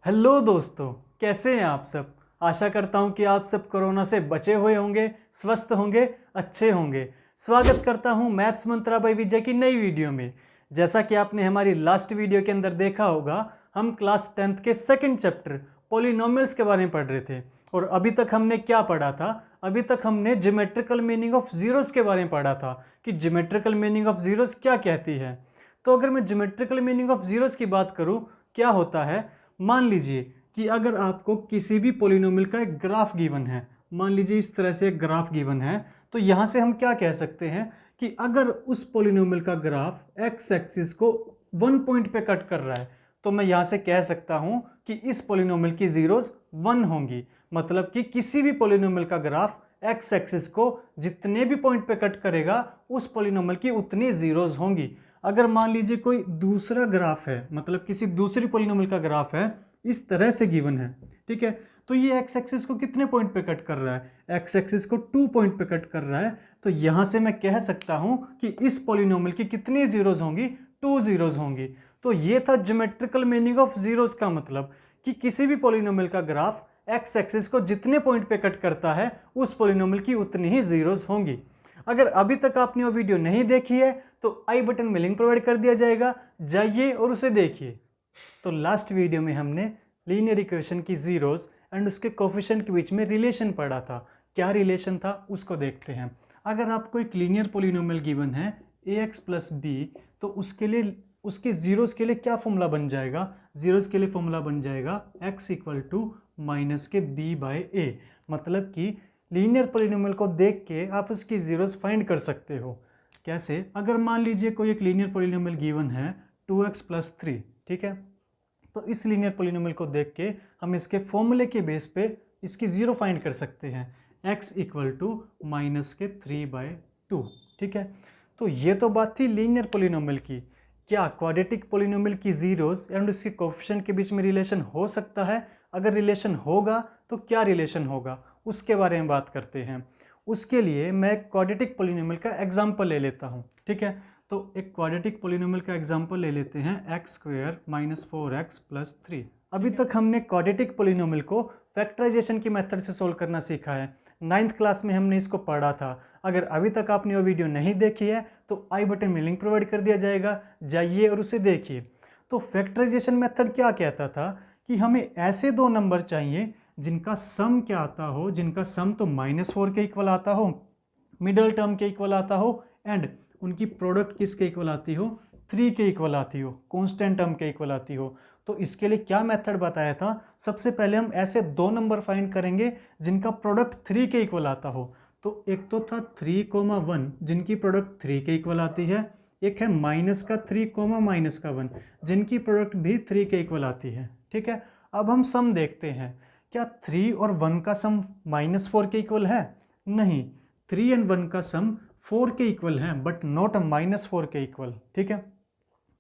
Hello दोस्तों, कैसे हैं आप सब। आशा करता हूं कि आप सब कोरोना से बचे हुए होंगे, स्वस्थ होंगे, अच्छे होंगे। स्वागत करता हूं मैथ्स मंत्रा बाय विजय की नई वीडियो में। जैसा कि आपने हमारी लास्ट वीडियो के अंदर देखा होगा, हम क्लास 10th के सेकंड चैप्टर पॉलिनोमियल्स के बारे में पढ़ रहे थे। और अभी तक हमने क्या पढ़ा था? अभी तक हमने ज्योमेट्रिकल मीनिंग ऑफ जीरोस के बारे में पढ़ा था कि ज्योमेट्रिकल मीनिंग ऑफ जीरोस क्या कहती है। तो अगर मैं ज्योमेट्रिकल मीनिंग ऑफ जीरोस की बात करूं, क्या होता है? मान लीजिए कि अगर आपको किसी भी पॉलिनोमियल का एक ग्राफ गिवन है, मान लीजिए इस तरह से एक ग्राफ गिवन है, तो यहाँ से हम क्या कह सकते हैं कि अगर उस पॉलिनोमियल का ग्राफ एक्स एक्सिस को 1 पॉइंट पे कट कर रहा है, तो मैं यहाँ से कह सकता हूँ कि इस पॉलिनोमियल की जीरोज 1 होंगी। मतलब कि किसी भी पॉलिनोमियल का ग्राफ एक्स एक्सिस को जितने भी पॉइंट पे कट करेगा, उस पॉलिनोमियल की उतनी जीरोज होंगी। अगर मान लीजिए कोई दूसरा ग्राफ है, मतलब किसी दूसरी पॉलिनोमियल का ग्राफ है, इस तरह से गिवन है, ठीक है, तो ये एक्स एक्सिस को कितने पॉइंट पे कट कर रहा है? एक्स एक्सिस को 2 पॉइंट पे कट कर रहा है। तो यहां से मैं कह सकता हूं कि इस पॉलिनोमियल की कितनी जीरोज होंगी? 2 जीरोज होंगी। तो ये था ज्योमेट्रिकल मीनिंग ऑफ जीरोज का मतलब कि किसी भी पॉलिनोमियल का ग्राफ एक्स एक्सिस को जितने पॉइंट पे कट करता है, उस पॉलिनोमियल की उतनी ही जीरोज होंगी। अगर अभी तक आपने वो वीडियो नहीं देखी है तो आई बटन में लिंक प्रोवाइड कर दिया जाएगा, जाइए और उसे देखिए। तो लास्ट वीडियो में हमने लीनियर इक्वेशन की जीरोस एंड उसके कोफिशिएंट के बीच में रिलेशन पढ़ा था। क्या रिलेशन था उसको देखते हैं। अगर आपको एक लीनियर पॉलिनोमियल गिवन है ax प्लस बी, तो उसके लिए उसके जीरोस के लिए क्या फॉर्मूला बन जाएगा? जीरोस के लिए फॉर्मूला बन जाएगा x इक्वल टू माइनस के b बाय ए। मतलब कि लीनियर पॉलिनोमियल को देख के आप उसकी जीरोस फाइंड कर सकते हो। कैसे? अगर मान लीजिए कोई एक लीनियर पॉलिनोमियल गिवन है 2x प्लस 3, ठीक है, तो इस लीनियर पॉलिनोमियल को देख के हम इसके फॉर्मूले के बेस पे इसकी जीरो फाइंड कर सकते हैं, x इक्वल टू माइनस के 3/2, ठीक है। तो ये तो बात थी लीनियर पॉलिनोमियल की। क्या क्वाड्रेटिक पॉलिनोमियल की जीरोस एंड उसके कोएफिशिएंट के बीच में रिलेशन हो सकता है? अगर रिलेशन होगा तो क्या रिलेशन होगा, उसके बारे में बात करते हैं। उसके लिए मैं क्वाड्रेटिक पॉलिनोमियल का एग्जांपल ले लेता हूँ, ठीक है। तो एक क्वाड्रेटिक पॉलिनोमियल का एग्जांपल ले लेते हैं x square minus 4x plus 3। अभी तक हमने क्वाड्रेटिक पॉलिनोमियल को फैक्टराइजेशन की मेथड से सोल्व करना सीखा है। 9th क्लास में हमने इसको पढ़ा था। अगर अभी तक आपने वो वीडियो नहीं देखी है तो आई बटन में लिंक प्रोवाइड कर दिया जाएगा, जाइए और उसे देखिए। तो फैक्टराइजेशन मेथड क्या कहता था कि हमें ऐसे दो नंबर चाहिए जिनका सम क्या आता हो, जिनका सम तो -4 के इक्वल आता हो, मिडल टर्म के इक्वल आता हो, एंड उनकी प्रोडक्ट किसके इक्वल आती हो? 3 के इक्वल आती हो, कांस्टेंट टर्म के इक्वल आती हो। तो इसके लिए क्या मेथड बताया था? सबसे पहले हम ऐसे दो नंबर फाइंड करेंगे जिनका प्रोडक्ट 3 के इक्वल आता हो। तो एक तो था 3,1 जिनकी प्रोडक्ट 3 के इक्वल आती है, एक है माइनस का 3, माइनस का 1 जिनकी प्रोडक्ट भी 3 के इक्वल आती है, ठीक है। अब हम सम देखते हैं। क्या 3 और 1 का सम -4 के इक्वल है? नहीं, 3 एंड 1 का सम 4 के इक्वल है बट नॉट -4 के इक्वल, ठीक है।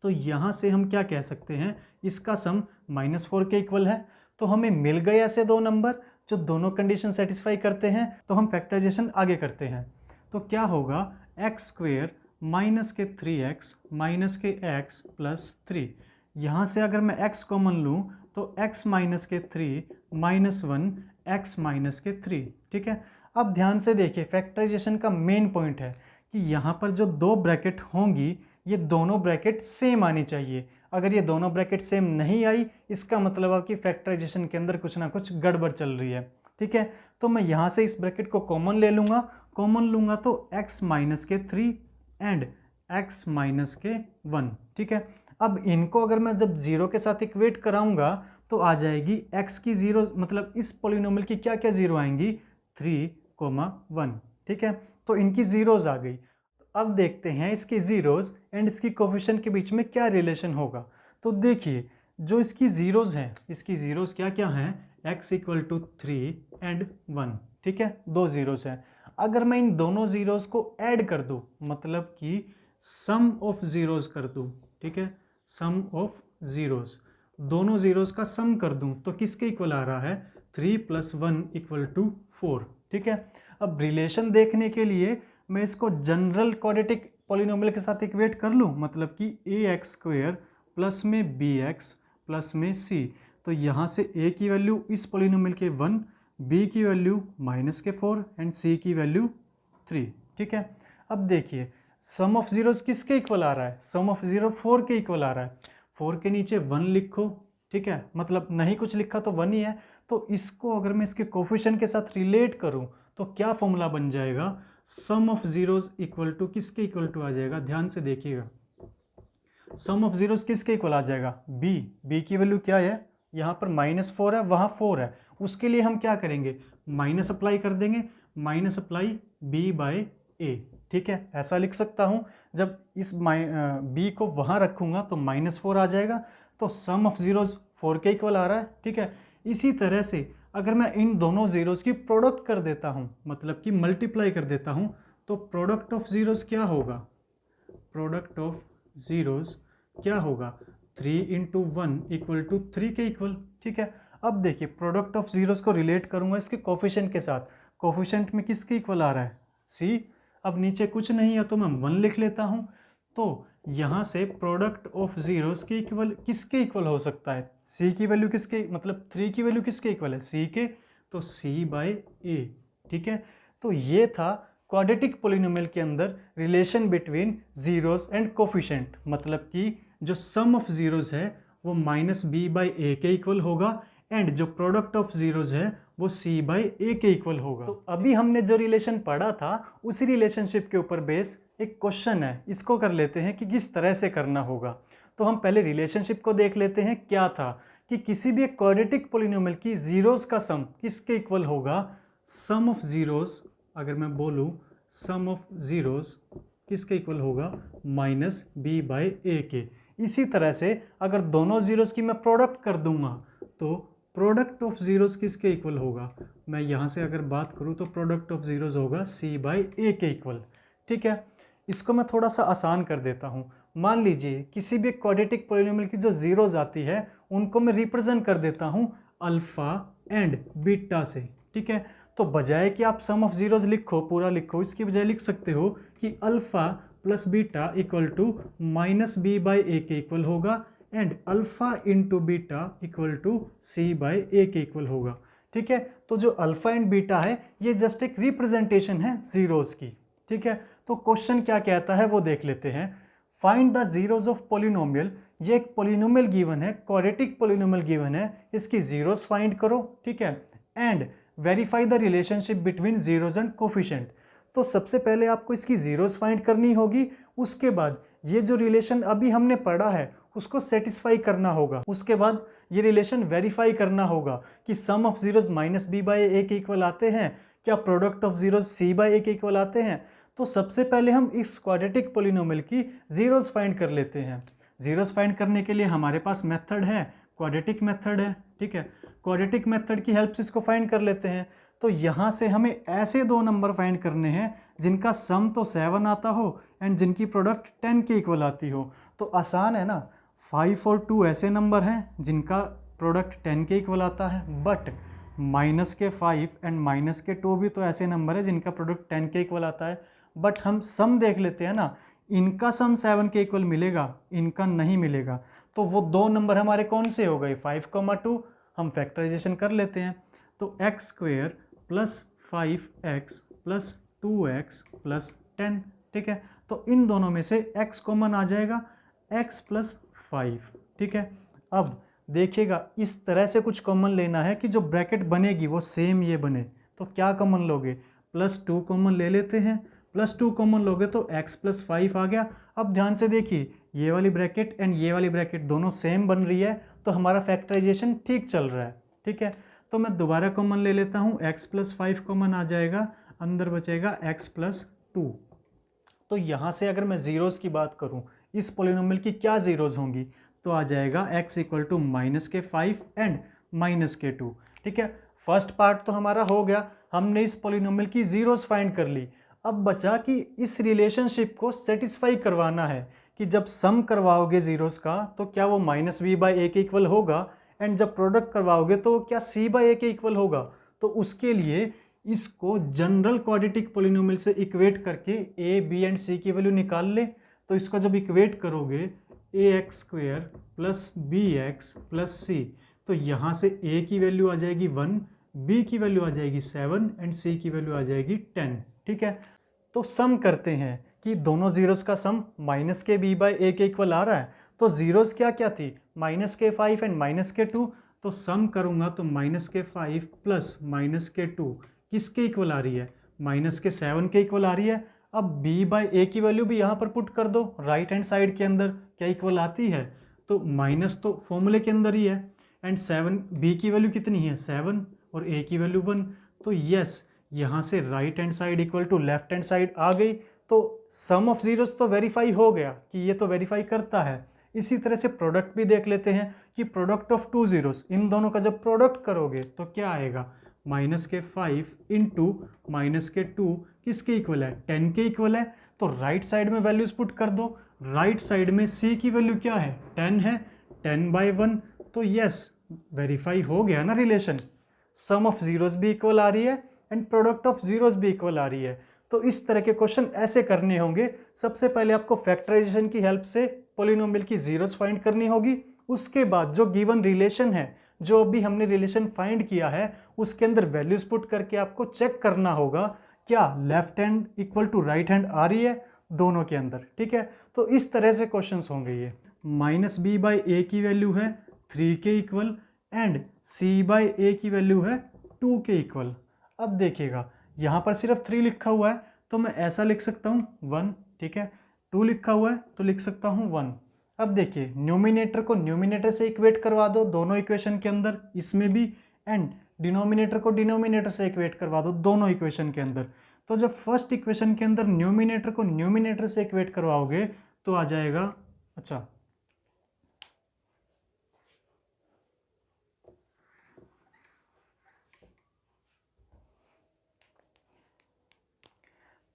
तो यहाँ से हम क्या कह सकते हैं? इसका सम -4 के इक्वल है। तो हमें मिल गए ऐसे दो नंबर जो दोनों कंडीशन सेटिस्फाई करते हैं। तो हम फैक्टराइजेशन आगे करते हैं। तो क्या होगा? एक्स स्क्वेयर माइनस के 3x माइनस के x प्लस 3। यहाँ से अगर मैं x कॉमन लूँ तो x माइनस के 3 माइनस 1 x माइनस के 3, ठीक है। अब ध्यान से देखिए, फैक्टराइजेशन का मेन पॉइंट है कि यहाँ पर जो दो ब्रैकेट होंगी, ये दोनों ब्रैकेट सेम आनी चाहिए। अगर ये दोनों ब्रैकेट सेम नहीं आई, इसका मतलब है कि फैक्टराइजेशन के अंदर कुछ ना कुछ गड़बड़ चल रही है, ठीक है। तो मैं यहाँ से इस ब्रैकेट को कॉमन ले लूँगा। कॉमन लूँगा तो x माइनस के 3 एंड x माइनस के 1, ठीक है। अब इनको अगर मैं जब जीरो के साथ इक्वेट कराऊंगा तो आ जाएगी x की जीरो, मतलब इस पॉलिनोमियल की क्या क्या जीरो आएंगी? 3,1, ठीक है। तो इनकी जीरोज आ गई। अब देखते हैं इसकी जीरोज एंड इसकी कोफिशिएंट के बीच में क्या रिलेशन होगा। तो देखिए, जो इसकी जीरोज हैं, इसकी जीरोज क्या क्या हैं? x इक्वल टू 3 एंड 1, ठीक है, दो जीरोज हैं। अगर मैं इन दोनों जीरोज को ऐड कर दूं, मतलब कि सम ऑफ जीरोज कर दूं, ठीक है, सम ऑफ जीरोज, दोनों जीरोज का सम कर दूं तो किसके इक्वल आ रहा है? 3 + 1 = 4, ठीक है। अब रिलेशन देखने के लिए मैं इसको जनरल क्वाड्रेटिक पॉलिनोमियल के साथ इक्वेट कर लूँ, मतलब कि ax स्क्वेयर प्लस में bx प्लस में c। तो यहाँ से a की वैल्यू इस पोलिनोमियल के 1, b की वैल्यू -4 एंड c की वैल्यू 3। ठीक है, अब देखिए सम ऑफ जीरोस किसके इक्वल आ रहा है? सम ऑफ जीरो 4 के इक्वल आ रहा है। 4 के नीचे 1 लिखो, ठीक है, मतलब नहीं कुछ लिखा तो 1 ही है। तो इसको अगर मैं इसके कोफिशिएंट के साथ रिलेट करूं तो क्या फॉर्मूला बन जाएगा? सम ऑफ जीरोस इक्वल टू किसके इक्वल टू आ जाएगा? ध्यान से देखिएगा, सम ऑफ जीरोस किसके इक्वल आ जाएगा? b की वैल्यू क्या है? यहाँ पर -4 है, वहाँ 4 है, उसके लिए हम क्या करेंगे? माइनस अप्लाई कर देंगे, माइनस अप्लाई b/a। ठीक है, ऐसा लिख सकता हूँ। जब इस b को वहाँ रखूँगा तो -4 आ जाएगा, तो सम ऑफ जीरोस 4 के इक्वल आ रहा है। ठीक है, इसी तरह से अगर मैं इन दोनों जीरोस की प्रोडक्ट कर देता हूँ, मतलब कि मल्टीप्लाई कर देता हूँ, तो प्रोडक्ट ऑफ जीरोस क्या होगा? प्रोडक्ट ऑफ जीरोस क्या होगा? 3 × 1 = 3 के इक्वल। ठीक है, अब देखिए प्रोडक्ट ऑफ जीरोस को रिलेट करूंगा इसके कोफिशिएंट के साथ। कोफिशिएंट में किसके इक्वल आ रहा है? c। अब नीचे कुछ नहीं है तो मैं 1 लिख लेता हूं। तो यहाँ से प्रोडक्ट ऑफ जीरोस के इक्वल किसके इक्वल हो सकता है? c की वैल्यू किसके, मतलब 3 की वैल्यू किसके इक्वल है? c के, तो c/a। ठीक है, तो ये था क्वाड्रेटिक पोलिनोमियल के अंदर relation between zeros and coefficient, मतलब कि जो सम ऑफ जीरोस है वो -b/a के इक्वल होगा एंड जो प्रोडक्ट ऑफ जीरोस है वो c/a के इक्वल होगा। तो अभी हमने जो रिलेशन पढ़ा था उसी रिलेशनशिप के ऊपर बेस एक क्वेश्चन है, इसको कर लेते हैं कि किस तरह से करना होगा। तो हम पहले रिलेशनशिप को देख लेते हैं। क्या था कि किसी भी एक क्वाड्रेटिक पोलिनोमियल की जीरोस का सम किसके इक्वल होगा? सम ऑफ जीरोस, अगर मैं बोलूं सम ऑफ जीरोस किसके इक्वल होगा? -b/a के। इसी तरह से अगर दोनों जीरोस की मैं प्रोडक्ट कर दूंगा तो प्रोडक्ट ऑफ जीरोस किसके इक्वल होगा? मैं यहाँ से अगर बात करूँ तो प्रोडक्ट ऑफ जीरोस होगा c/a के इक्वल। ठीक है, इसको मैं थोड़ा सा आसान कर देता हूँ। मान लीजिए किसी भी क्वाड्रेटिक पोलिनोमियल की जो जीरोस आती है उनको मैं रिप्रेजेंट कर देता हूँ अल्फा एंड बीटा से। ठीक है, तो बजाय कि आप सम ऑफ जीरोस लिखो, पूरा लिखो, इसकी बजाय लिख सकते हो कि alpha plus beta equal to -b/a के इक्वल होगा and alpha into beta equal to c/a के इक्वल होगा। ठीक है, तो जो अल्फा एंड बीटा है ये जस्ट एक रिप्रेजेंटेशन है जीरोस की। ठीक है, तो क्वेश्चन क्या कहता है वो देख लेते हैं। Find the zeros of polynomial. ये एक पोलिनोमियल गिवन है, क्वाड्रेटिक पोलिनोमियल गिवन है, इसकी जीरोस फाइंड करो। ठीक है, and verify the relationship between zeros and coefficient. तो सबसे पहले आपको इसकी जीरोस फाइंड करनी होगी, उसके बाद ये जो रिलेशन अभी हमने पढ़ा है उसको सेटिस्फाई करना होगा, उसके बाद ये रिलेशन वेरीफाई करना होगा कि सम ऑफ जीरोस -b/a के इक्वल आते हैं, क्या प्रोडक्ट ऑफ जीरोस c/a के इक्वल आते हैं। तो सबसे पहले हम इस क्वाड्रेटिक पोलिनोमियल की जीरोस फाइंड कर लेते हैं। जीरोस फाइंड करने के लिए हमारे पास मेथड है, क्वाड्रेटिक मेथड है। ठीक है, क्वाड्रेटिक मेथड की हेल्प से इसको फाइंड कर लेते हैं। तो यहाँ से हमें ऐसे दो नंबर फाइंड करने हैं जिनका सम तो 7 आता हो एंड जिनकी प्रोडक्ट 10 के इक्वल आती हो। तो आसान है ना, 5 और 2 ऐसे नंबर हैं जिनका प्रोडक्ट 10 के इक्वल आता है, बट -5 एंड -2 भी तो ऐसे नंबर है जिनका प्रोडक्ट 10 के इक्वल आता है। बट हम सम देख लेते हैं ना, इनका सम 7 के इक्वल मिलेगा, इनका नहीं मिलेगा। तो वो दो नंबर हमारे कौन से हो गए? 5, 2। हम फैक्टराइजेशन कर लेते हैं। तो x² + 5x + 2x + 10। ठीक है, तो इन दोनों में से x कॉमन आ जाएगा, x + 5। ठीक है, अब देखिएगा इस तरह से कुछ कॉमन लेना है कि जो ब्रैकेट बनेगी वो सेम ये बने। तो क्या कॉमन लोगे? +2 कॉमन ले लेते हैं, +2 कॉमन लोगे तो x + 5 आ गया। अब ध्यान से देखिए, ये वाली ब्रैकेट एंड ये वाली ब्रैकेट दोनों सेम बन रही है, तो हमारा फैक्टराइजेशन ठीक चल रहा है। ठीक है, तो मैं दोबारा कॉमन ले लेता हूँ, x + 5 कॉमन आ जाएगा, अंदर बचेगा x + 2। तो यहाँ से अगर मैं जीरोस की बात करूँ, इस पोलिनोमियल की क्या जीरोस होंगी? तो आ जाएगा x = -5 एंड -2। ठीक है, फर्स्ट पार्ट तो हमारा हो गया, हमने इस पोलिनोमियल की जीरोस फाइंड कर ली। अब बचा कि इस रिलेशनशिप को सेटिस्फाई करवाना है कि जब सम करवाओगे जीरोस का तो क्या वो -b/a के इक्वल होगा एंड जब प्रोडक्ट करवाओगे तो क्या c/a के इक्वल होगा। तो उसके लिए इसको जनरल क्वाड्रेटिक पोलिनोमियल से इक्वेट करके a, b एंड c की वैल्यू निकाल ले। तो इसको जब इक्वेट करोगे ax² + bx + c, तो यहाँ से a की वैल्यू आ जाएगी 1, b की वैल्यू आ जाएगी 7 एंड c की वैल्यू आ जाएगी 10। ठीक है, तो सम करते हैं कि दोनों जीरोस का सम माइनस के b बाई ए के इक्वल आ रहा है। तो जीरोस क्या क्या थी, माइनस के 5 एंड माइनस के 2। तो सम करूंगा तो माइनस के 5 प्लस माइनस के 2 किसके इक्वल आ रही है, माइनस के 7 के इक्वल आ रही है। अब b बाई ए की वैल्यू भी यहाँ पर पुट कर दो राइट हैंड साइड के अंदर, क्या इक्वल आती है, तो माइनस तो फॉर्मूले के अंदर ही है एंड 7, b की वैल्यू कितनी है 7 और a की वैल्यू 1। तो यस, यहाँ से right hand side equal to left hand side आ गई। तो सम ऑफ जीरोस तो वेरीफाई हो गया कि ये तो वेरीफाई करता है। इसी तरह से प्रोडक्ट भी देख लेते हैं कि प्रोडक्ट ऑफ टू जीरोस, इन दोनों का जब प्रोडक्ट करोगे तो क्या आएगा, माइनस के 5 इंटू माइनस के 2 किसके इक्वल है, 10 के इक्वल है। तो राइट साइड में वैल्यूज पुट कर दो, राइट साइड में c की वैल्यू क्या है 10 है, 10 बाई 1। तो यस, वेरीफाई हो गया ना रिलेशन, सम ऑफ जीरोस भी इक्वल आ रही है एंड प्रोडक्ट ऑफ जीरोस भी इक्वल आ रही है। तो इस तरह के क्वेश्चन ऐसे करने होंगे। सबसे पहले आपको फैक्टराइजेशन की हेल्प से पॉलिनोमियल की जीरोस फाइंड करनी होगी। उसके बाद जो गिवन रिलेशन है, जो अभी हमने रिलेशन फाइंड किया है, उसके अंदर वैल्यूज पुट करके आपको चेक करना होगा क्या left hand equal to right hand आ रही है दोनों के अंदर। ठीक है, तो इस तरह से क्वेश्चंस होंगे ये। माइनस बी बाई ए की वैल्यू है 3 के इक्वल एंड सी बाई ए की वैल्यू है 2 के इक्वल। अब देखिएगा यहाँ पर सिर्फ 3 लिखा हुआ है तो मैं ऐसा लिख सकता हूँ 1। ठीक है, 2 लिखा हुआ है तो लिख सकता हूँ 1। अब देखिए न्यूमिनेटर को न्यूमिनेटर से इक्वेट करवा दो दोनों इक्वेशन के अंदर, इसमें भी, एंड डिनोमिनेटर को डिनोमिनेटर से इक्वेट करवा दो दोनों इक्वेशन के अंदर। तो जब फर्स्ट इक्वेशन के अंदर न्यूमिनेटर को न्यूमिनेटर से इक्वेट करवाओगे तो आ जाएगा, अच्छा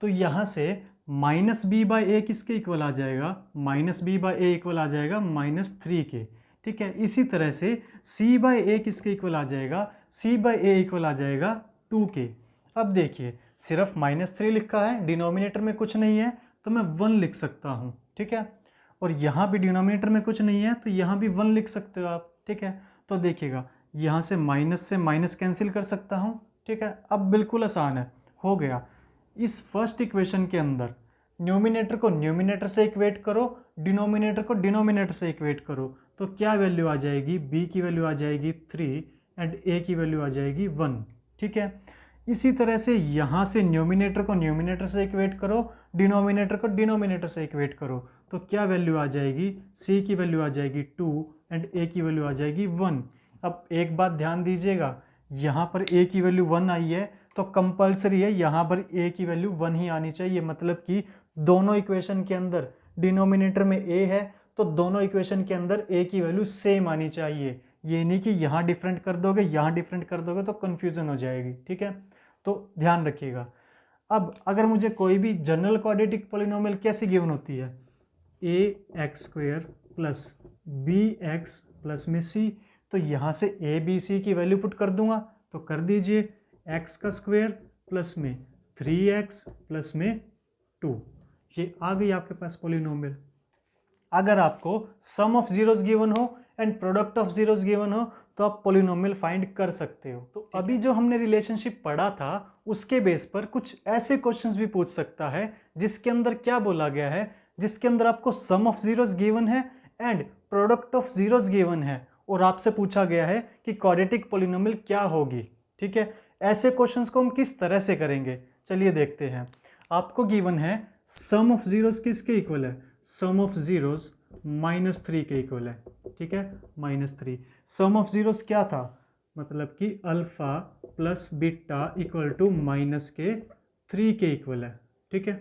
तो यहाँ से माइनस बी बाई ए किसके इक्वल आ जाएगा, minus b by a equal आ जाएगा -3 के। ठीक है, इसी तरह से सी बाई ए किसके इक्वल आ जाएगा, सी बाई ए इक्वल आ जाएगा 2 के। अब देखिए सिर्फ -3 लिखा है, डिनोमिनेटर में कुछ नहीं है तो मैं 1 लिख सकता हूँ। ठीक है, और यहाँ भी डिनोमिनेटर में कुछ नहीं है तो यहाँ भी 1 लिख सकते हो आप। ठीक है, तो देखिएगा यहाँ से माइनस कैंसिल कर सकता हूँ। ठीक है, अब बिल्कुल आसान है, हो गया। इस फर्स्ट इक्वेशन के अंदर न्यूमिनेटर को न्यूमिनेटर से इक्वेट करो, डिनोमिनेटर को डिनोमिनेटर से इक्वेट करो, तो क्या वैल्यू आ जाएगी, b की वैल्यू आ जाएगी 3 एंड a की वैल्यू आ जाएगी 1। ठीक है, इसी तरह से यहाँ से न्यूमिनेटर को न्यूमिनेटर से इक्वेट करो, डिनोमिनेटर को डिनोमिनेटर से इक्वेट करो, तो क्या वैल्यू आ जाएगी, c की वैल्यू आ जाएगी 2 एंड a की वैल्यू आ जाएगी 1। अब एक बात ध्यान दीजिएगा, यहाँ पर a की वैल्यू 1 आई है तो कंपलसरी है यहाँ पर a की वैल्यू 1 ही आनी चाहिए। मतलब कि दोनों इक्वेशन के अंदर डिनोमिनेटर में a है तो दोनों इक्वेशन के अंदर a की वैल्यू सेम आनी चाहिए। ये नहीं कि यहाँ डिफरेंट कर दोगे यहाँ डिफरेंट कर दोगे तो कन्फ्यूजन हो जाएगी। ठीक है, तो ध्यान रखिएगा। अब अगर मुझे कोई भी जनरल क्वाड्रेटिक पॉलिनोमियल कैसे गिवन होती है, ax² प्लस bx प्लस में c, तो यहाँ से a b c की वैल्यू पुट कर दूंगा तो कर दीजिए, x का स्क्वायर प्लस में 3x प्लस में 2, ये आ गई आपके पास पॉलिनोमियल। अगर आपको सम ऑफ जीरोस गिवन हो and product of zeros given हो तो आप पॉलिनोमियल फाइंड कर सकते हो। तो अभी जो हमने रिलेशनशिप पढ़ा था उसके बेस पर कुछ ऐसे क्वेश्चंस भी पूछ सकता है जिसके अंदर क्या बोला गया है, जिसके अंदर आपको सम ऑफ जीरोस गिवन है and product of zeros given है और आपसे पूछा गया है कि क्वाड्रेटिक पॉलिनोमियल क्या होगी। ठीक है, ऐसे क्वेश्चंस को हम किस तरह से करेंगे चलिए देखते हैं। आपको गिवन है सम ऑफ जीरोस किसके इक्वल है, सम ऑफ जीरोस -3 के इक्वल है। ठीक है, -3। सम ऑफ जीरोस क्या था, मतलब कि alpha plus beta equal to -3 के इक्वल है। ठीक है,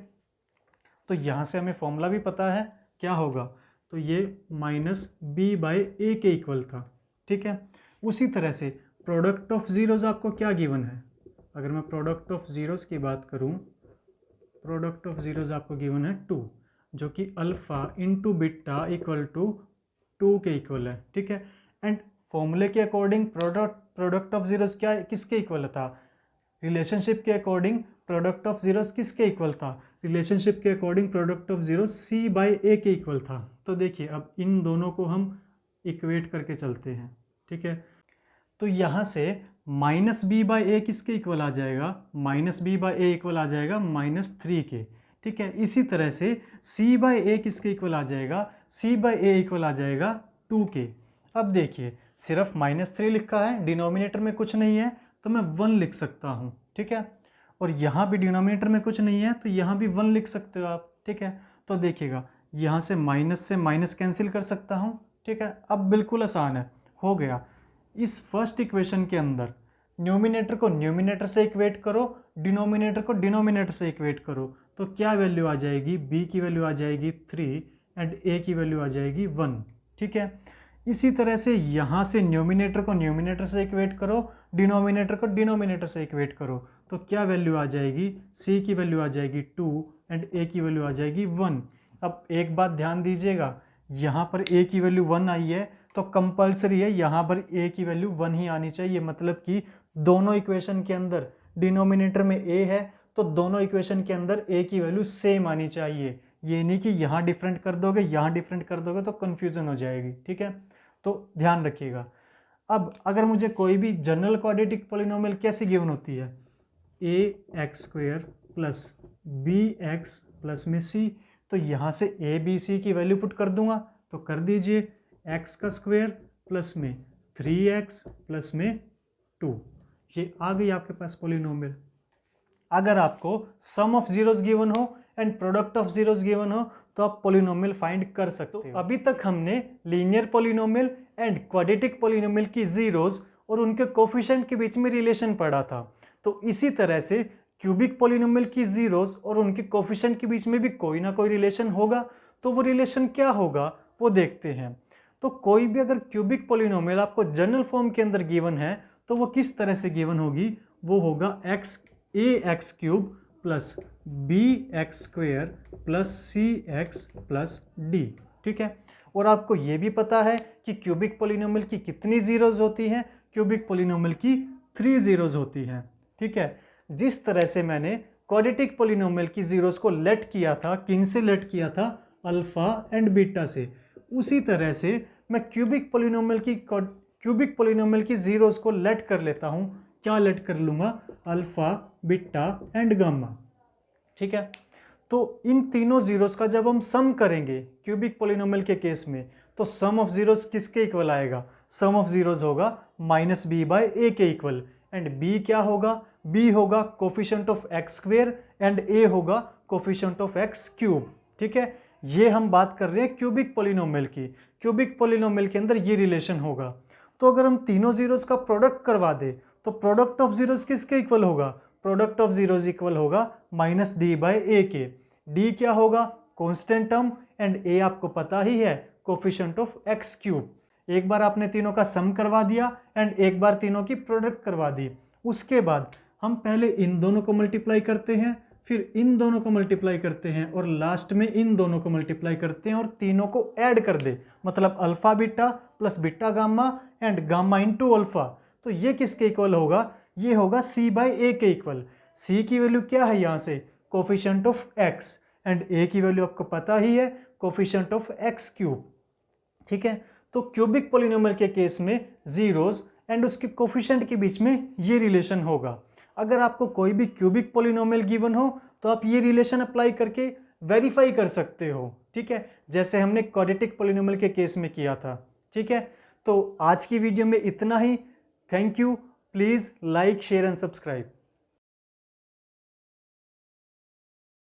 तो यहाँ से हमें फॉर्मूला भी पता है क्या होगा, तो ये -b/a के इक्वल था। ठीक है, उसी तरह से प्रोडक्ट ऑफ जीरोस आपको क्या गिवन है, अगर मैं प्रोडक्ट ऑफ जीरोस की बात करूं, प्रोडक्ट ऑफ जीरोस आपको गिवन है 2, जो कि alpha into beta equal to 2 के इक्वल है। ठीक है, एंड फॉर्मूले के अकॉर्डिंग प्रोडक्ट ऑफ जीरोस क्या किसके इक्वल था, रिलेशनशिप के अकॉर्डिंग प्रोडक्ट ऑफ जीरोस किसके इक्वल था, रिलेशनशिप के according product of zeros c/a के इक्वल था। तो देखिए अब इन दोनों को हम इक्वेट करके चलते हैं। ठीक है, तो यहाँ से माइनस बी बाई ए किसके इक्वल आ जाएगा, minus b by a equal आ जाएगा -3 के। ठीक है, इसी तरह से सी बाई ए किसके इक्वल आ जाएगा, सी बाई ए इक्वल आ जाएगा 2 के। अब देखिए सिर्फ -3 लिखा है, डिनोमिनेटर में कुछ नहीं है तो मैं 1 लिख सकता हूँ। ठीक है, और यहाँ भी डिनोमिनेटर में कुछ नहीं है तो यहाँ भी 1 लिख सकते हो आप। ठीक है, तो देखिएगा यहाँ से माइनस कैंसिल कर सकता हूँ। ठीक है, अब बिल्कुल आसान है, हो गया। इस फर्स्ट इक्वेशन के अंदर न्यूमिनेटर को न्यूमिनेटर से इक्वेट करो, डिनोमिनेटर को डिनोमिनेटर से इक्वेट करो, तो क्या वैल्यू आ जाएगी, b की वैल्यू आ जाएगी 3 एंड a की वैल्यू आ जाएगी 1। ठीक है, इसी तरह से यहाँ से न्यूमिनेटर को न्यूमिनेटर से इक्वेट करो, डिनोमिनेटर को डिनोमिनेटर से इक्वेट करो, तो क्या वैल्यू आ जाएगी, c की वैल्यू आ जाएगी 2 एंड a की वैल्यू आ जाएगी 1। अब एक बात ध्यान दीजिएगा, यहाँ पर a की वैल्यू 1 आई है तो कंपलसरी है यहाँ पर a की वैल्यू 1 ही आनी चाहिए। मतलब कि दोनों इक्वेशन के अंदर डिनोमिनेटर में a है तो दोनों इक्वेशन के अंदर a की वैल्यू सेम आनी चाहिए। ये नहीं कि यहाँ डिफरेंट कर दोगे यहाँ डिफरेंट कर दोगे तो कन्फ्यूजन हो जाएगी। ठीक है, तो ध्यान रखिएगा। अब अगर मुझे कोई भी जनरल क्वाड्रेटिक पॉलिनोमियल कैसे गिवन होती है, ax² प्लस bx प्लस में c, तो यहाँ से a b c की वैल्यू पुट कर दूंगा, तो कर दीजिए x का स्क्वायर प्लस में 3x प्लस में 2, ये आ गई आपके पास पॉलिनोमियल। अगर आपको सम ऑफ जीरोस गिवन हो and product of zeros given हो तो आप पॉलिनोमियल फाइंड कर सकते हो। अभी तक हमने linear polynomial and quadratic polynomial की जीरोस और उनके कोफिशिएंट के बीच में रिलेशन पढ़ा था, तो इसी तरह से क्यूबिक पॉलिनोमियल की जीरोस और उनके कोफिशिएंट के बीच में भी कोई ना कोई रिलेशन होगा। तो वो रिलेशन क्या होगा वो देखते हैं। तो कोई भी अगर क्यूबिक पॉलिनोमियल आपको जनरल फॉर्म के अंदर गिवन है तो वो किस तरह से गिवन होगी, वो होगा ax³ plus bx² plus cx plus d। ठीक है, और आपको ये भी पता है कि क्यूबिक पॉलिनोमियल की कितनी जीरोस होती हैं, क्यूबिक पॉलिनोमियल की 3 जीरोस होती हैं। ठीक है, जिस तरह से मैंने क्वाड्रेटिक पॉलिनोमियल की जीरोस को लेट किया था, किन से लेट किया था, अल्फा एंड बीटा से, उसी तरह से मैं क्यूबिक पॉलिनोमियल की जीरोस को लेट कर लेता हूं। क्या लेट कर लूंगा, अल्फा बीटा एंड गामा। ठीक है, तो इन तीनों जीरोस का जब हम सम करेंगे क्यूबिक पॉलिनोमियल के केस में, तो सम ऑफ जीरोस किसके इक्वल आएगा, सम ऑफ जीरोस होगा -b बाई a के इक्वल। एंड b क्या होगा, b होगा coefficient of x² and a होगा कोफिशिएंट ऑफ x³। ठीक है, ये हम बात कर रहे हैं क्यूबिक पॉलिनोमियल की। क्यूबिक पॉलिनोमियल के अंदर ये रिलेशन होगा। तो अगर हम तीनों जीरोस का प्रोडक्ट करवा दे तो प्रोडक्ट ऑफ जीरोस किसके इक्वल होगा, प्रोडक्ट ऑफ जीरोस इक्वल होगा -d बाई a के। d क्या होगा, कांस्टेंट टर्म, एंड a आपको पता ही है कोफिशिएंट ऑफ x³। एक बार आपने तीनों का सम करवा दिया एंड एक बार तीनों की प्रोडक्ट करवा दी। उसके बाद हम पहले इन दोनों को मल्टीप्लाई करते हैं, फिर इन दोनों को मल्टीप्लाई करते हैं और लास्ट में इन दोनों को मल्टीप्लाई करते हैं और तीनों को ऐड कर दे, मतलब alpha beta plus beta gamma and gamma into alpha. तो ये किसके इक्वल होगा, ये होगा c बाई a के इक्वल। c की वैल्यू क्या है यहाँ से, coefficient of x, and a की वैल्यू आपको पता ही है कोफिशिएंट ऑफ x³। ठीक है, तो क्यूबिक पॉलिनोमियल के केस में जीरोस एंड उसके कोफिशिएंट के बीच में ये रिलेशन होगा। अगर आपको कोई भी क्यूबिक पॉलिनोमियल गिवन हो तो आप ये रिलेशन अप्लाई करके वेरीफाई कर सकते हो। ठीक है, जैसे हमने क्वाड्रेटिक पॉलिनोमियल के केस में किया था। ठीक है, तो आज की वीडियो में इतना ही। Thank you. Please like share and subscribe.